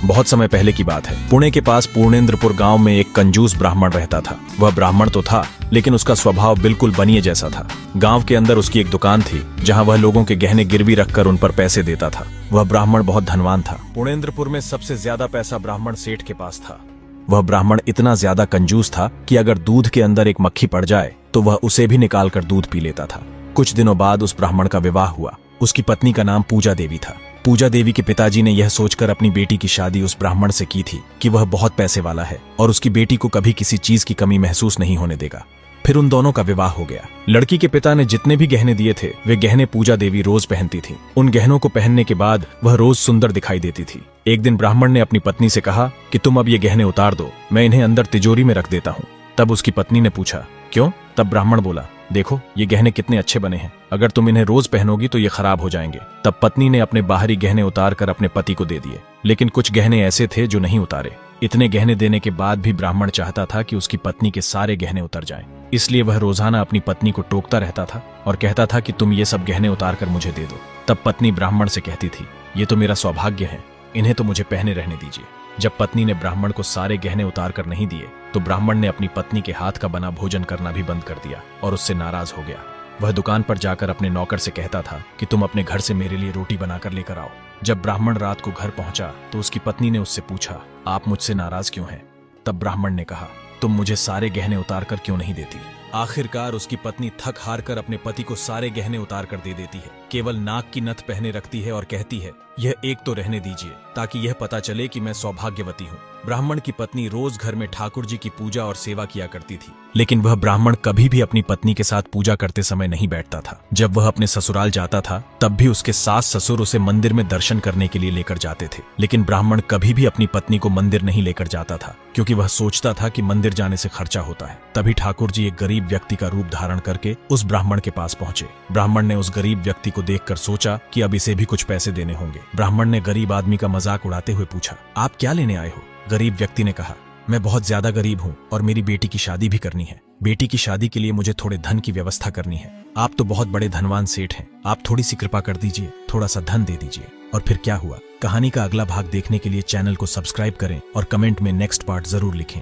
बहुत समय पहले की बात है। पुणे के पास पूर्णेंद्रपुर गांव में एक कंजूस ब्राह्मण रहता था। वह ब्राह्मण तो था, लेकिन उसका स्वभाव बिल्कुल बनिए जैसा था। गांव के अंदर उसकी एक दुकान थी, जहां वह लोगों के गहने गिरवी रखकर उन पर पैसे देता था। वह ब्राह्मण बहुत धनवान था। पूर्णेंद्रपुर में सबसे ज्यादा पैसा ब्राह्मण सेठ के पास था। वह ब्राह्मण इतना ज्यादा कंजूस था कि अगर दूध के अंदर एक मक्खी पड़ जाए तो वह उसे भी निकालकर दूध पी लेता था। कुछ दिनों बाद उस ब्राह्मण का विवाह हुआ। उसकी पत्नी का नाम पूजा देवी था। पूजा देवी के पिताजी ने यह सोचकर अपनी बेटी की शादी उस ब्राह्मण से की थी कि वह बहुत पैसे वाला है और उसकी बेटी को कभी किसी चीज की कमी महसूस नहीं होने देगा। फिर उन दोनों का विवाह हो गया। लड़की के पिता ने जितने भी गहने दिए थे वे गहने पूजा देवी रोज पहनती थी। उन गहनों को पहनने के बाद वह रोज सुंदर दिखाई देती थी। एक दिन ब्राह्मण ने अपनी पत्नी से कहा कि तुम अब ये गहने उतार दो, मैं इन्हें अंदर तिजोरी में रख देता हूँ। तब उसकी पत्नी ने पूछा, क्यों? तब ब्राह्मण बोला, देखो ये गहने कितने अच्छे बने हैं, अगर तुम इन्हें रोज पहनोगी तो ये खराब हो जाएंगे। तब पत्नी ने अपने बाहरी गहने उतार कर अपने पति को दे दिए, लेकिन कुछ गहने ऐसे थे जो नहीं उतारे। इतने गहने देने के बाद भी ब्राह्मण चाहता था कि उसकी पत्नी के सारे गहने उतर जाएं। इसलिए वह रोजाना अपनी पत्नी को टोकता रहता था और कहता था कि तुम ये सब गहने उतार कर मुझे दे दो। तब पत्नी ब्राह्मण से कहती थी, ये तो मेरा सौभाग्य है, इन्हें तो मुझे पहने रहने दीजिए। जब पत्नी ने ब्राह्मण को सारे गहने उतार कर नहीं दिए तो ब्राह्मण ने अपनी पत्नी के हाथ का बना भोजन करना भी बंद कर दिया और उससे नाराज हो गया। वह दुकान पर जाकर अपने नौकर से कहता था कि तुम अपने घर से मेरे लिए रोटी बनाकर लेकर आओ। जब ब्राह्मण रात को घर पहुंचा तो उसकी पत्नी ने उससे पूछा, आप मुझसे नाराज क्यों हैं? तब ब्राह्मण ने कहा, तुम मुझे सारे गहने उतार कर क्यों नहीं देती? आखिरकार उसकी पत्नी थक हार कर अपने पति को सारे गहने उतार कर दे देती है। केवल नाक की नथ पहने रखती है और कहती है, यह एक तो रहने दीजिए ताकि यह पता चले कि मैं सौभाग्यवती हूँ। ब्राह्मण की पत्नी रोज घर में ठाकुर जी की पूजा और सेवा किया करती थी, लेकिन वह ब्राह्मण कभी भी अपनी पत्नी के साथ पूजा करते समय नहीं बैठता था। जब वह अपने ससुराल जाता था तब भी उसके सास ससुर उसे मंदिर में दर्शन करने के लिए लेकर जाते थे, लेकिन ब्राह्मण कभी भी अपनी पत्नी को मंदिर नहीं लेकर जाता था, क्योंकि वह सोचता था कि मंदिर जाने से खर्चा होता है। तभी ठाकुर जी एक गरीब व्यक्ति का रूप धारण करके उस ब्राह्मण के पास पहुंचे। ब्राह्मण ने उस गरीब व्यक्ति को देखकर सोचा कि अब इसे भी कुछ पैसे देने होंगे। ब्राह्मण ने गरीब आदमी का मजाक उड़ाते हुए पूछा, आप क्या लेने आए हो? गरीब व्यक्ति ने कहा, मैं बहुत ज्यादा गरीब हूँ और मेरी बेटी की शादी भी करनी है। बेटी की शादी के लिए मुझे थोड़े धन की व्यवस्था करनी है। आप तो बहुत बड़े धनवान सेठ हैं, आप थोड़ी सी कृपा कर दीजिए, थोड़ा सा धन दे दीजिए। और फिर क्या हुआ? कहानी का अगला भाग देखने के लिए चैनल को सब्सक्राइब करें और कमेंट में नेक्स्ट पार्ट जरूर लिखें।